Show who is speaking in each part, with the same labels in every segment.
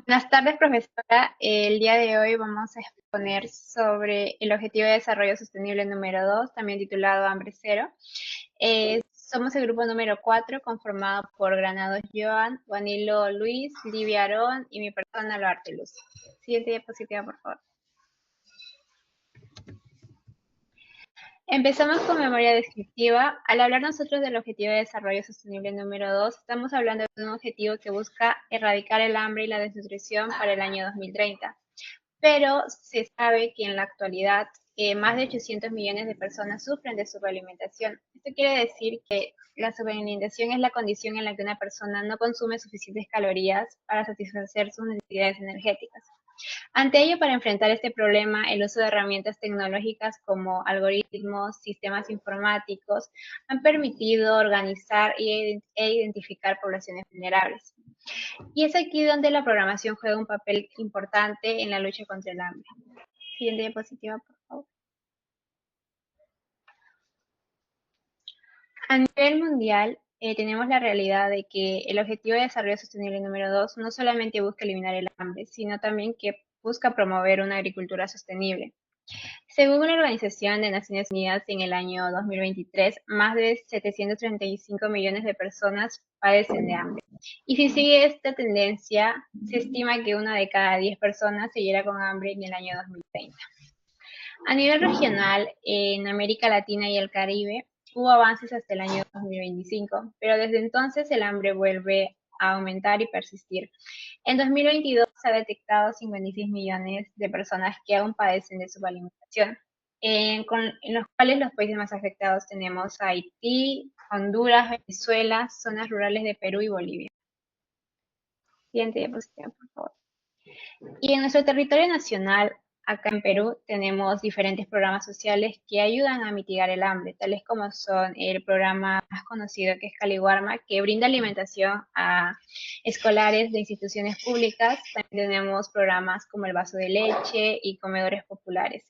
Speaker 1: Buenas tardes, profesora. El día de hoy vamos a exponer sobre el Objetivo de Desarrollo Sostenible número 2, también titulado Hambre Cero. Somos el grupo número 4, conformado por Granados Joan, Juanilo Luis, Livia Aarón y mi persona, Loarte Luz. Siguiente diapositiva, por favor. Empezamos con memoria descriptiva. Al hablar nosotros del Objetivo de Desarrollo Sostenible número 2, estamos hablando de un objetivo que busca erradicar el hambre y la desnutrición para el año 2030. Pero se sabe que en la actualidad más de 800 millones de personas sufren de superalimentación. Esto quiere decir que la superalimentación es la condición en la que una persona no consume suficientes calorías para satisfacer sus necesidades energéticas. Ante ello, para enfrentar este problema, el uso de herramientas tecnológicas como algoritmos, sistemas informáticos, han permitido organizar e identificar poblaciones vulnerables. Y es aquí donde la programación juega un papel importante en la lucha contra el hambre. Siguiente diapositiva, por favor. A nivel mundial, tenemos la realidad de que el Objetivo de Desarrollo Sostenible número 2 no solamente busca eliminar el hambre, sino también que busca promover una agricultura sostenible. Según la Organización de Naciones Unidas, en el año 2023, más de 735 millones de personas padecen de hambre. Y si sigue esta tendencia, se estima que una de cada 10 personas seguirá con hambre en el año 2030. A nivel regional, en América Latina y el Caribe, hubo avances hasta el año 2025, pero desde entonces el hambre vuelve a aumentar y persistir. En 2022 se ha detectado 56 millones de personas que aún padecen de subalimentación, en los cuales los países más afectados tenemos a Haití, Honduras, Venezuela, zonas rurales de Perú y Bolivia. Siguiente diapositiva, por favor. Y en nuestro territorio nacional, acá en Perú, tenemos diferentes programas sociales que ayudan a mitigar el hambre, tales como son el programa más conocido que es Caliwarma, que brinda alimentación a escolares de instituciones públicas. También tenemos programas como el Vaso de Leche y comedores populares.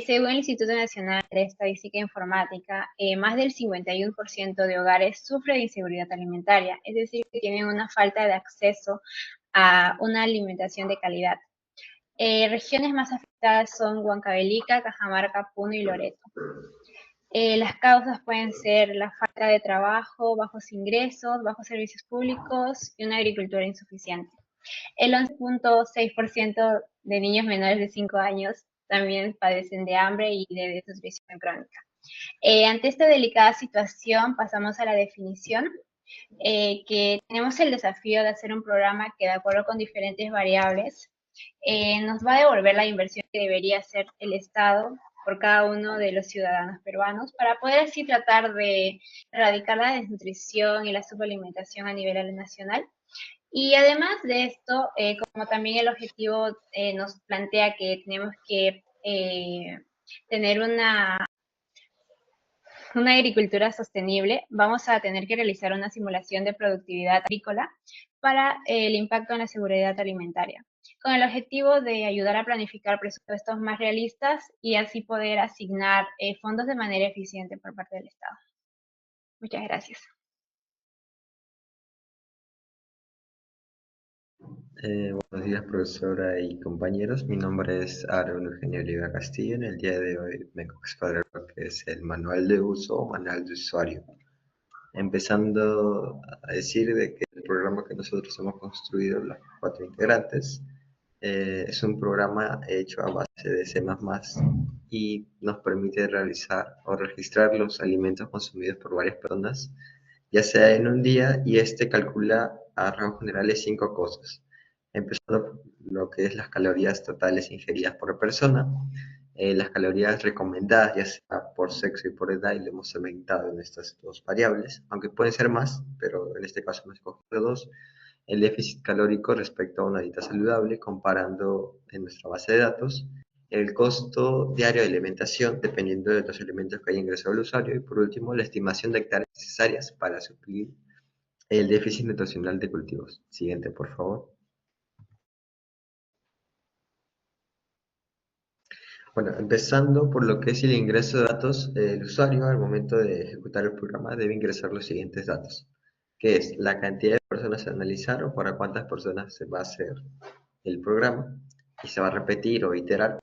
Speaker 1: Según el Instituto Nacional de Estadística e Informática, más del 51% de hogares sufre de inseguridad alimentaria, es decir, que tienen una falta de acceso a una alimentación de calidad. Regiones más afectadas son Huancavelica, Cajamarca, Puno y Loreto. Las causas pueden ser la falta de trabajo, bajos ingresos, bajos servicios públicos y una agricultura insuficiente. El 11.6% de niños menores de 5 años también padecen de hambre y de desnutrición crónica. Ante esta delicada situación, pasamos a la definición, que tenemos el desafío de hacer un programa que, de acuerdo con diferentes variables, nos va a devolver la inversión que debería hacer el Estado por cada uno de los ciudadanos peruanos para poder así tratar de erradicar la desnutrición y la subalimentación a nivel nacional. Y además de esto, como también el objetivo nos plantea que tenemos que tener una agricultura sostenible, vamos a tener que realizar una simulación de productividad agrícola para el impacto en la seguridad alimentaria, con el objetivo de ayudar a planificar presupuestos más realistas y así poder asignar fondos de manera eficiente por parte del Estado. Muchas gracias.
Speaker 2: Buenos días, profesora y compañeros. Mi nombre es Aaron Eugenio Oliva Castillo. En el día de hoy vengo a exponer lo que es el manual de uso o manual de usuario. Empezando a decir de que el programa que nosotros hemos construido, los 4 integrantes, es un programa hecho a base de C++ y nos permite realizar o registrar los alimentos consumidos por varias personas, ya sea en un día, y este calcula a rasgos generales 5 cosas. Empezando por lo que es las calorías totales ingeridas por persona, las calorías recomendadas, ya sea por sexo y por edad, y lo hemos segmentado en estas dos variables, aunque pueden ser más, pero en este caso hemos escogido dos. El déficit calórico respecto a una dieta saludable, comparando en nuestra base de datos, el costo diario de alimentación, dependiendo de los alimentos que haya ingresado el usuario, y por último, la estimación de hectáreas necesarias para suplir el déficit nutricional de cultivos. Siguiente, por favor. Bueno, empezando por lo que es el ingreso de datos, el usuario al momento de ejecutar el programa debe ingresar los siguientes datos, que es la cantidad de personas a analizar o para cuántas personas se va a hacer el programa y se va a repetir o iterar.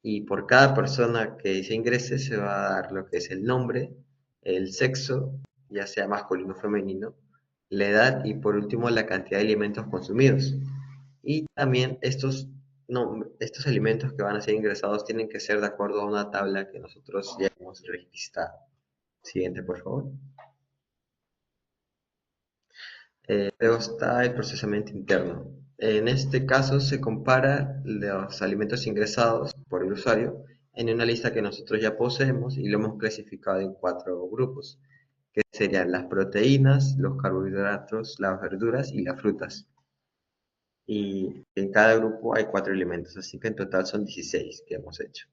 Speaker 2: Y por cada persona que se ingrese se va a dar lo que es el nombre, el sexo, ya sea masculino o femenino, la edad y por último la cantidad de alimentos consumidos. Y también estos alimentos que van a ser ingresados tienen que ser de acuerdo a una tabla que nosotros ya hemos registrado. Siguiente, por favor. Luego está el procesamiento interno. En este caso se compara los alimentos ingresados por el usuario en una lista que nosotros ya poseemos y lo hemos clasificado en 4 grupos, que serían las proteínas, los carbohidratos, las verduras y las frutas. Y en cada grupo hay 4 elementos, así que en total son 16 que hemos hecho.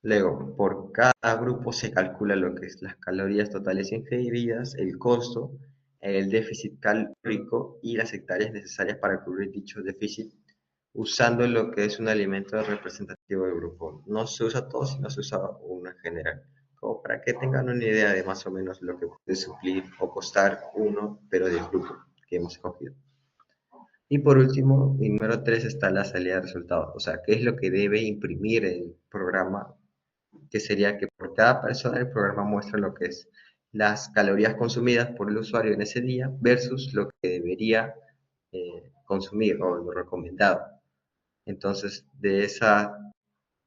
Speaker 2: Luego, por cada grupo se calcula lo que es las calorías totales ingeridas, el costo, el déficit calórico y las hectáreas necesarias para cubrir dicho déficit usando lo que es un alimento representativo del grupo. No se usa todo, sino se usa uno en general, como para que tengan una idea de más o menos lo que puede suplir o costar uno, pero del grupo que hemos escogido. Y por último, en número 3 está la salida de resultados, o sea, qué es lo que debe imprimir el programa, que sería que por cada persona el programa muestra lo que es las calorías consumidas por el usuario en ese día versus lo que debería consumir o lo recomendado. Entonces, de esa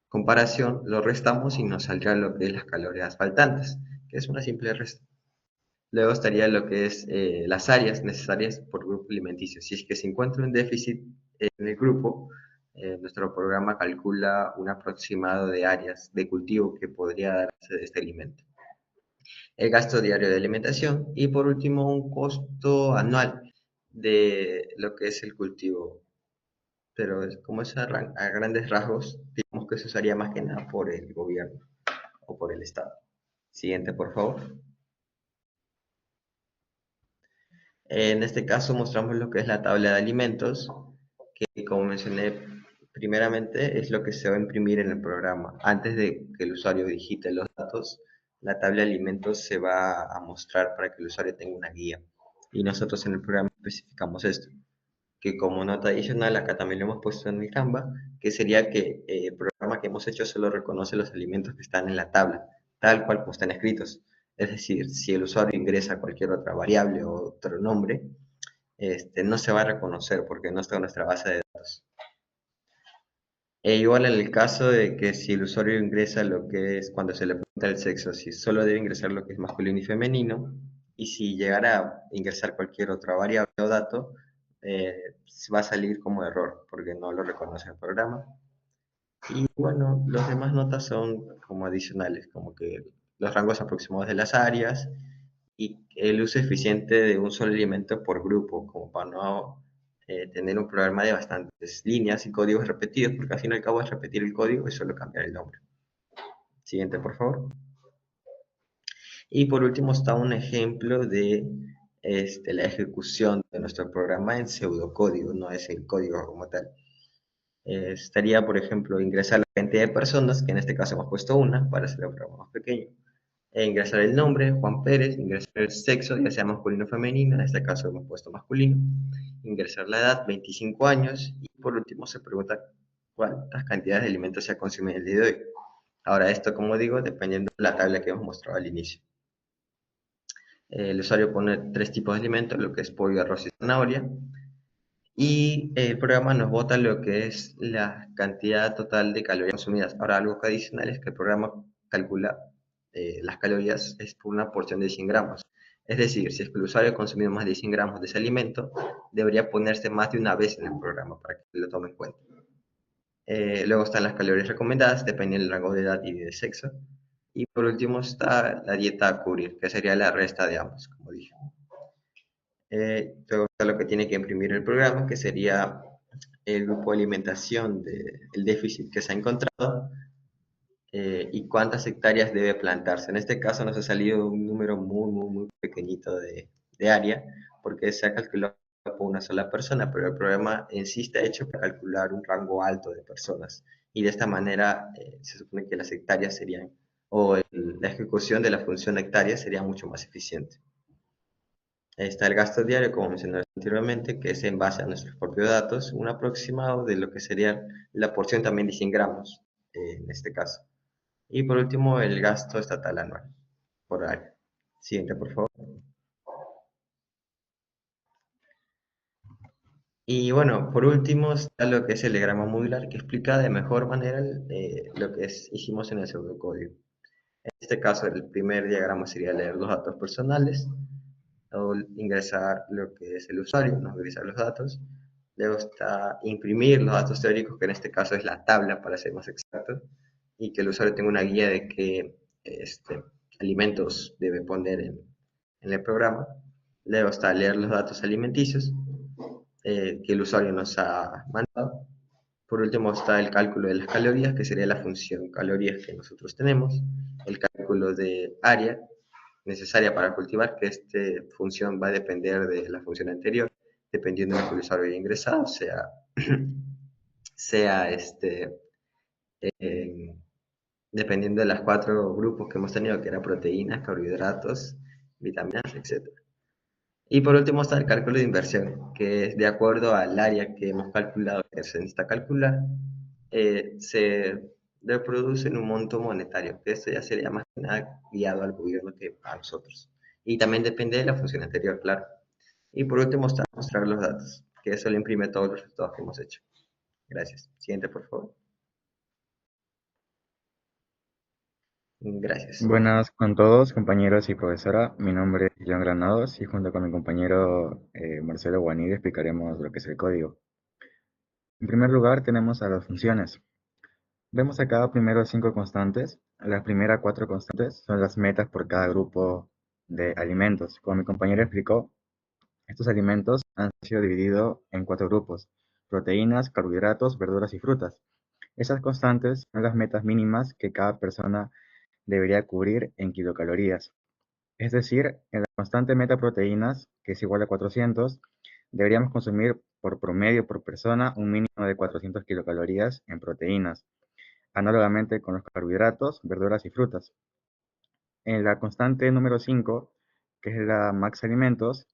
Speaker 2: comparación lo restamos y nos saldrá lo que es las calorías faltantes, que es una simple resta. Luego estaría lo que es las áreas necesarias por grupo alimenticio. Si es que se encuentra un déficit en el grupo, nuestro programa calcula un aproximado de áreas de cultivo que podría darse de este alimento. El gasto diario de alimentación y por último un costo anual de lo que es el cultivo. Pero como es a grandes rasgos, digamos que se usaría más que nada por el gobierno o por el Estado. Siguiente, por favor. En este caso mostramos lo que es la tabla de alimentos, que como mencioné primeramente es lo que se va a imprimir en el programa. Antes de que el usuario digite los datos, la tabla de alimentos se va a mostrar para que el usuario tenga una guía. Y nosotros en el programa especificamos esto, que como nota adicional, acá también lo hemos puesto en el Canva, que sería que el programa que hemos hecho solo reconoce los alimentos que están en la tabla, tal cual como están escritos. Es decir, si el usuario ingresa cualquier otra variable o otro nombre, no se va a reconocer porque no está en nuestra base de datos. E igual en el caso de que si el usuario ingresa lo que es cuando se le pregunta el sexo, si solo debe ingresar lo que es masculino y femenino, y si llegara a ingresar cualquier otra variable o dato, va a salir como error porque no lo reconoce el programa. Y bueno, los demás notas son como adicionales, como que los rangos aproximados de las áreas y el uso eficiente de un solo alimento por grupo, como para no tener un programa de bastantes líneas y códigos repetidos, porque al fin y al cabo es repetir el código y solo cambiar el nombre. Siguiente, por favor. Y por último está un ejemplo de la ejecución de nuestro programa en pseudocódigo, no es el código como tal. Estaría, por ejemplo, ingresar la cantidad de personas, que en este caso hemos puesto una para hacer el programa más pequeño. Ingresar el nombre, Juan Pérez, ingresar el sexo, ya sea masculino o femenino, en este caso hemos puesto masculino, ingresar la edad, 25 años, y por último se pregunta cuántas cantidades de alimentos se ha consumido el día de hoy. Ahora esto, como digo, dependiendo de la tabla que hemos mostrado al inicio. El usuario pone 3 tipos de alimentos, lo que es pollo, arroz y zanahoria, y el programa nos bota lo que es la cantidad total de calorías consumidas. Ahora, algo que adicional es que el programa calcula las calorías es por una porción de 100 gramos. Es decir, si es que el usuario ha consumido más de 100 gramos de ese alimento, debería ponerse más de una vez en el programa para que lo tome en cuenta. Luego están las calorías recomendadas, dependiendo del rango de edad y de sexo. Y por último está la dieta a cubrir, que sería la resta de ambos, como dije. Luego está lo que tiene que imprimir el programa, que sería el grupo de alimentación del déficit que se ha encontrado y cuántas hectáreas debe plantarse. En este caso nos ha salido un número muy pequeñito de área porque se ha calculado por una sola persona, pero el programa en sí está hecho para calcular un rango alto de personas y de esta manera se supone que las hectáreas serían, la ejecución de la función hectárea sería mucho más eficiente. Está el gasto diario, como mencioné anteriormente, que es en base a nuestros propios datos, un aproximado de lo que sería la porción también de 100 gramos, en este caso. Y por último, el gasto estatal anual por área. Siguiente, por favor. Y bueno, por último está lo que es el diagrama modular, que explica de mejor manera lo que hicimos en el pseudocódigo. En este caso, el primer diagrama sería leer los datos personales, o ingresar lo que es el usuario, no ingresar los datos. Luego está imprimir los datos teóricos, que en este caso es la tabla para ser más exacto, y que el usuario tenga una guía de qué alimentos debe poner en el programa. Luego está leer los datos alimenticios que el usuario nos ha mandado. Por último está el cálculo de las calorías, que sería la función calorías que nosotros tenemos. El cálculo de área necesaria para cultivar, que esta función va a depender de la función anterior, dependiendo de lo que el usuario haya ingresado, sea eh, dependiendo de los cuatro grupos que hemos tenido, que eran proteínas, carbohidratos, vitaminas, etcétera. Y por último está el cálculo de inversión, que es de acuerdo al área que hemos calculado que se necesita calcular, se reproduce en un monto monetario, que esto ya sería más que nada guiado al gobierno que a nosotros. Y también depende de la función anterior, claro. Y por último está mostrar los datos, que eso le imprime todos los resultados que hemos hecho. Gracias. Siguiente, por favor. Gracias.
Speaker 3: Buenas con todos, compañeros y profesora. Mi nombre es John Granados y junto con mi compañero Marcelo Guanide explicaremos lo que es el código. En primer lugar tenemos a las funciones. Vemos acá primero 5 constantes. Las primeras 4 constantes son las metas por cada grupo de alimentos. Como mi compañero explicó, estos alimentos han sido divididos en 4 grupos: proteínas, carbohidratos, verduras y frutas. Esas constantes son las metas mínimas que cada persona debería cubrir en kilocalorías. Es decir, en la constante meta proteínas, que es igual a 400, deberíamos consumir por promedio por persona un mínimo de 400 kilocalorías en proteínas, análogamente con los carbohidratos, verduras y frutas. En la constante número 5, que es la max alimentos,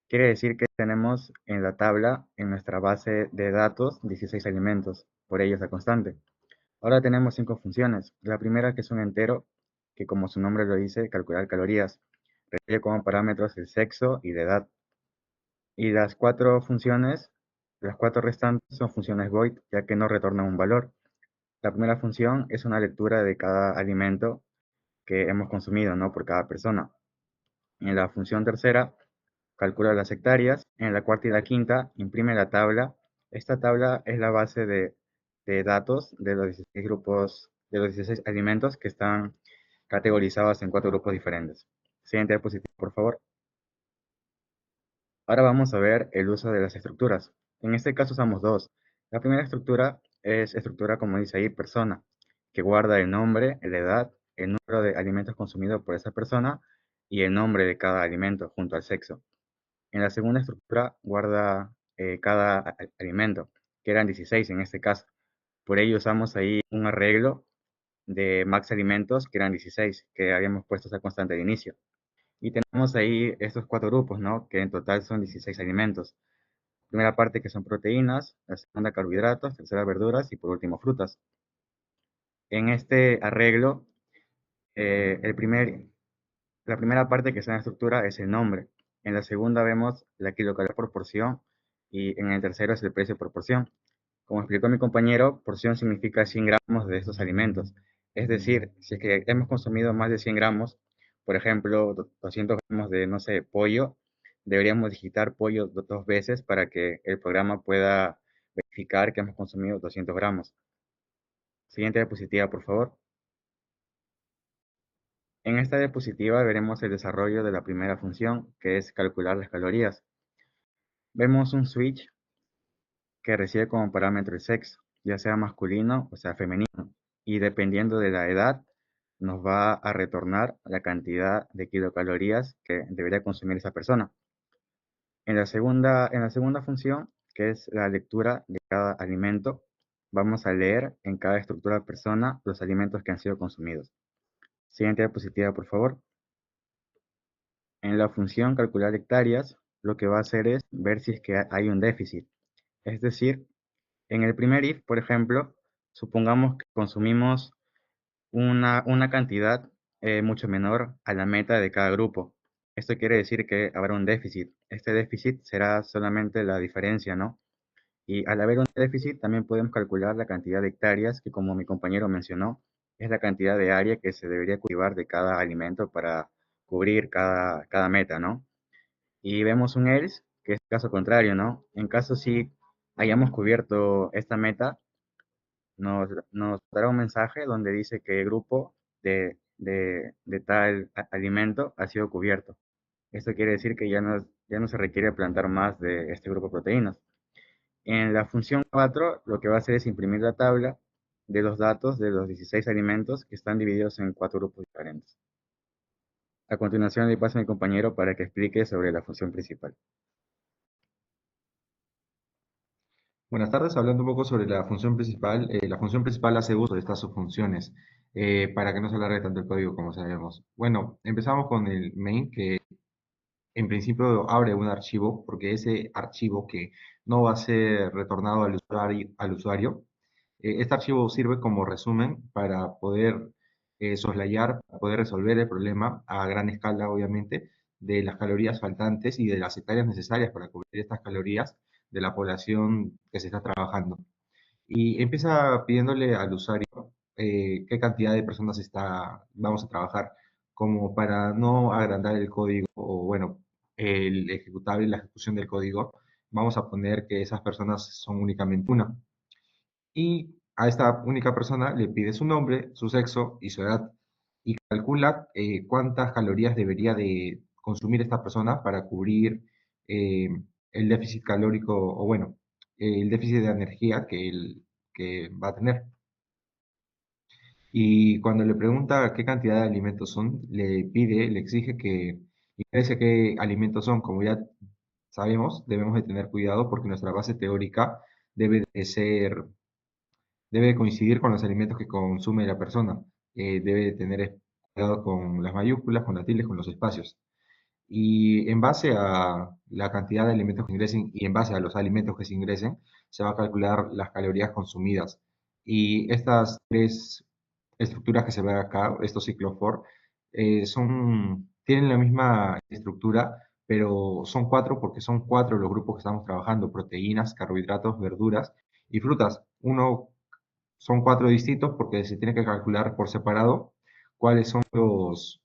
Speaker 3: quiere decir que tenemos en la tabla, en nuestra base de datos, 16 alimentos, por ello es la constante. Ahora tenemos 5 funciones. La primera, que es un entero, que como su nombre lo dice, calcular calorías. Recibe como parámetros el sexo y la edad. Y las 4 funciones, las 4 restantes son funciones void, ya que no retornan un valor. La primera función es una lectura de cada alimento que hemos consumido, ¿no? Por cada persona. En la función tercera, calcula las hectáreas. En la cuarta y la quinta, imprime la tabla. Esta tabla es la base de datos de los 16 grupos, de los 16 alimentos que están categorizados en 4 grupos diferentes. Siguiente diapositiva, por favor. Ahora vamos a ver el uso de las estructuras. En este caso usamos dos. La primera estructura es estructura, como dice ahí, persona, que guarda el nombre, la edad, el número de alimentos consumidos por esa persona y el nombre de cada alimento junto al sexo. En la segunda estructura guarda cada alimento, que eran 16 en este caso. Por ello usamos ahí un arreglo de max alimentos, que eran 16, que habíamos puesto esa constante de inicio. Y tenemos ahí estos 4 grupos, ¿no? Que en total son 16 alimentos. Primera parte que son proteínas, la segunda carbohidratos, tercera verduras y por último frutas. En este arreglo, el primer La primera parte que está en la estructura es el nombre. En la segunda vemos la kilocaloría por porción y en el tercero es el precio por porción. Como explicó mi compañero, porción significa 100 gramos de estos alimentos. Es decir, si es que hemos consumido más de 100 gramos, por ejemplo, 200 gramos de, no sé, pollo, deberíamos digitar pollo 2 veces para que el programa pueda verificar que hemos consumido 200 gramos. Siguiente diapositiva, por favor. En esta diapositiva veremos el desarrollo de la primera función, que es calcular las calorías. Vemos un switch que recibe como parámetro el sexo, ya sea masculino o sea femenino, y dependiendo de la edad, nos va a retornar la cantidad de kilocalorías que debería consumir esa persona. En la segunda función, que es la lectura de cada alimento, vamos a leer en cada estructura persona los alimentos que han sido consumidos. Siguiente diapositiva, por favor. En la función calcular hectáreas, lo que va a hacer es ver si es que hay un déficit. Es decir, en el primer if, por ejemplo, supongamos que consumimos una cantidad mucho menor a la meta de cada grupo. Esto quiere decir que habrá un déficit. Este déficit será solamente la diferencia, ¿no? Y al haber un déficit, también podemos calcular la cantidad de hectáreas, que como mi compañero mencionó, es la cantidad de área que se debería cultivar de cada alimento para cubrir cada meta, ¿no? Y vemos un else, que es el caso contrario, ¿no? En caso si hayamos cubierto esta meta, nos dará un mensaje donde dice que el grupo de tal alimento ha sido cubierto. Esto quiere decir que ya no se requiere plantar más de este grupo de proteínas. En la función 4, lo que va a hacer es imprimir la tabla de los datos de los 16 alimentos que están divididos en 4 grupos diferentes. A continuación le paso a mi compañero para que explique sobre la función principal.
Speaker 4: Buenas tardes, hablando un poco sobre la función principal. La función principal hace uso de estas subfunciones para que no se alargue tanto el código como sabemos. Bueno, empezamos con el main, que en principio abre un archivo, porque ese archivo que no va a ser retornado al usuario, este archivo sirve como resumen para poder soslayar, para poder resolver el problema a gran escala, obviamente, de las calorías faltantes y de las hectáreas necesarias para cubrir estas calorías de la población que se está trabajando. Y empieza pidiéndole al usuario qué cantidad de personas vamos a trabajar, como para no agrandar el código o, bueno, el ejecutable, la ejecución del código, vamos a poner que esas personas son únicamente una. Y a esta única persona le pide su nombre, su sexo y su edad. Y calcula cuántas calorías debería de consumir esta persona para cubrir eh, el déficit calórico, o bueno, el déficit de energía que va a tener. Y cuando le pregunta qué cantidad de alimentos son, le exige que ingrese qué alimentos son. Como ya sabemos, debemos de tener cuidado porque nuestra base teórica debe de ser debe coincidir con los alimentos que consume la persona. Debe tener cuidado con las mayúsculas, con las tildes, con los espacios. Y en base a la cantidad de alimentos que ingresen y en base a los alimentos que se ingresen, se va a calcular las calorías consumidas. Y estas tres estructuras que se ven acá, estos ciclos for, tienen la misma estructura, pero son cuatro porque son cuatro los grupos que estamos trabajando: proteínas, carbohidratos, verduras y frutas. Son cuatro distintos porque se tiene que calcular por separado cuáles son los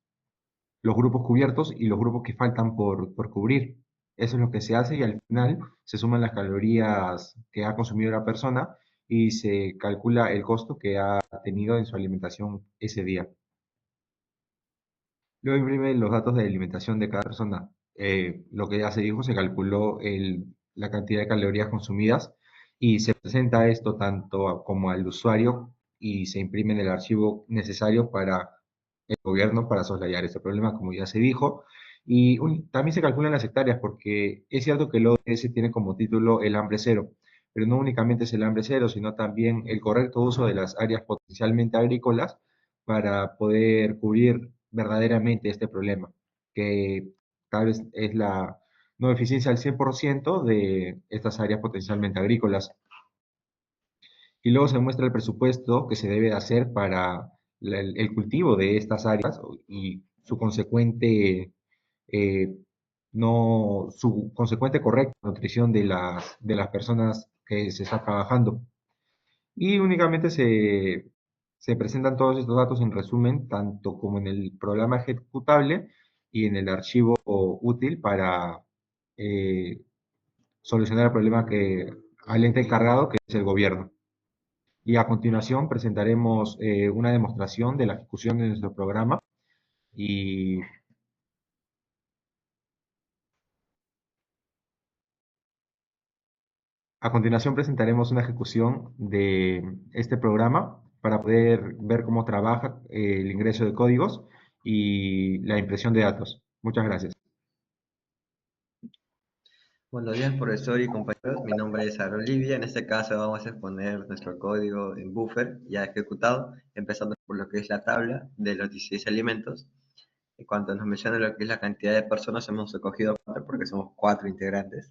Speaker 4: grupos cubiertos y los grupos que faltan por cubrir. Eso es lo que se hace y al final se suman las calorías que ha consumido la persona y se calcula el costo que ha tenido en su alimentación ese día. Luego imprime los datos de alimentación de cada persona. Lo que ya se dijo, se calculó la cantidad de calorías consumidas y se presenta esto tanto como al usuario y se imprime en el archivo necesario para el gobierno para soslayar este problema, como ya se dijo. Y también se calculan las hectáreas porque es cierto que el ODS tiene como título el hambre cero, pero no únicamente es el hambre cero, sino también el correcto uso de las áreas potencialmente agrícolas para poder cubrir verdaderamente este problema, que tal vez es la no eficiencia al 100% de estas áreas potencialmente agrícolas. Y luego se muestra el presupuesto que se debe hacer para el cultivo de estas áreas y su consecuente, eh, no, su consecuente correcta nutrición de las personas que se está trabajando. Y únicamente se presentan todos estos datos en resumen, tanto como en el programa ejecutable y en el archivo útil para eh, solucionar el problema al ente encargado, que es el gobierno. Y a continuación presentaremos una demostración de la ejecución de nuestro programa y A continuación presentaremos una ejecución de este programa para poder ver cómo trabaja el ingreso de códigos y la impresión de datos. Muchas gracias.
Speaker 2: Buenos días, profesor y compañeros. Mi nombre es Aaron Livia. En este caso vamos a exponer nuestro código en buffer ya ejecutado, empezando por lo que es la tabla de los 16 alimentos. En cuanto nos menciona lo que es la cantidad de personas, hemos escogido 4 porque somos 4 integrantes.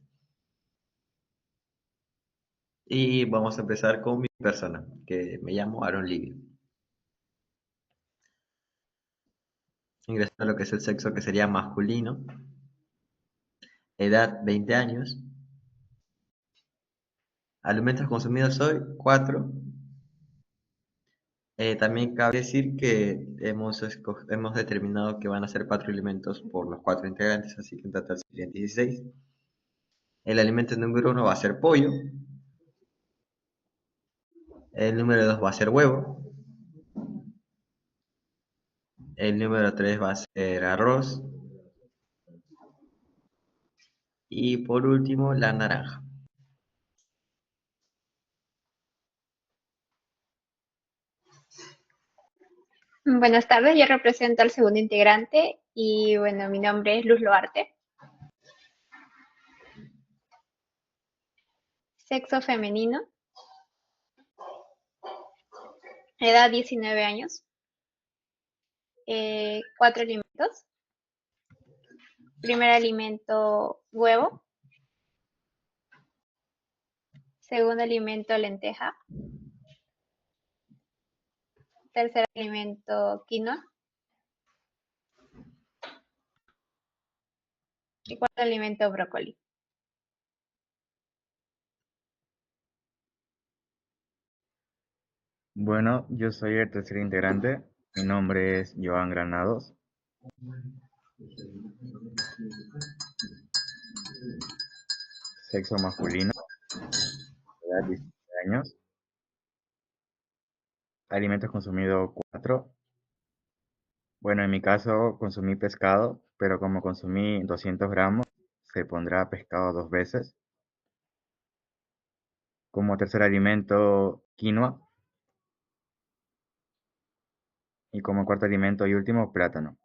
Speaker 2: Y vamos a empezar con mi persona, que me llamo Aaron Livia. Ingresando a lo que es el sexo, que sería masculino. Edad 20 años. Alimentos consumidos hoy 4. También cabe decir que hemos determinado que van a ser 4 alimentos por los 4 integrantes, así que en total serían 16. El alimento número 1 va a ser pollo. El número 2 va a ser huevo. El número 3 va a ser arroz. Y por último, la naranja.
Speaker 1: Buenas tardes, yo represento al segundo integrante y bueno, mi nombre es Luz Loarte. Sexo femenino. Edad 19 años. 4 alimentos. Primer alimento, huevo. Segundo alimento, lenteja. Tercer alimento, quinoa. Y cuarto alimento, brócoli.
Speaker 3: Bueno, yo soy el tercer integrante. Mi nombre es Joan Granados. Sexo masculino. Edad 17 años. Alimentos consumidos 4. Bueno, en mi caso consumí pescado, pero como consumí 200 gramos, se pondrá pescado 2 veces. Como tercer alimento, quinoa. Y como cuarto alimento y último, plátano.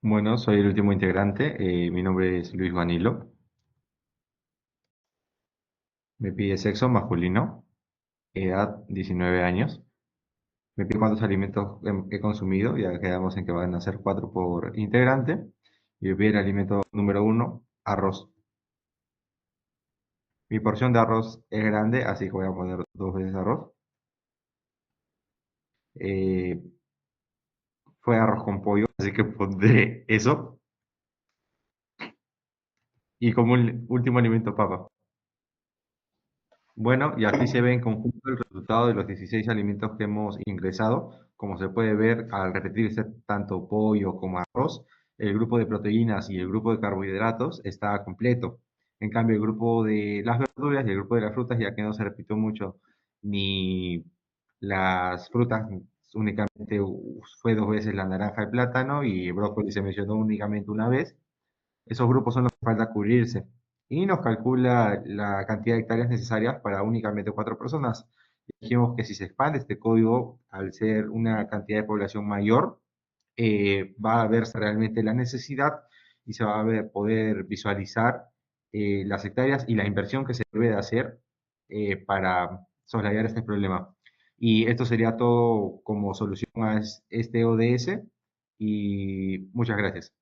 Speaker 4: Bueno, soy el último integrante. Mi nombre es Luis Vanilo. Me pide sexo masculino. Edad 19 años. Me pide cuántos alimentos he consumido. Ya quedamos en que van a ser 4 por integrante. Y me pide el alimento número 1, arroz. Mi porción de arroz es grande, así que voy a poner 2 veces arroz. Eh, Fue arroz con pollo, así que pondré eso. Y como último alimento, papa. Bueno, y aquí se ve en conjunto el resultado de los 16 alimentos que hemos ingresado. Como se puede ver, al repetirse tanto pollo como arroz, el grupo de proteínas y el grupo de carbohidratos está completo. En cambio, el grupo de las verduras y el grupo de las frutas, ya que no se repitió mucho, ni las frutas, únicamente fue 2 veces la naranja y el plátano, y el brócoli se mencionó únicamente una vez. Esos grupos son los que falta cubrirse y nos calcula la cantidad de hectáreas necesarias para únicamente 4 personas. Dijimos que si se expande este código, al ser una cantidad de población mayor, va a verse realmente la necesidad y se va a poder visualizar las hectáreas y la inversión que se debe de hacer para soslayar este problema. Y esto sería todo como solución a este ODS y muchas gracias.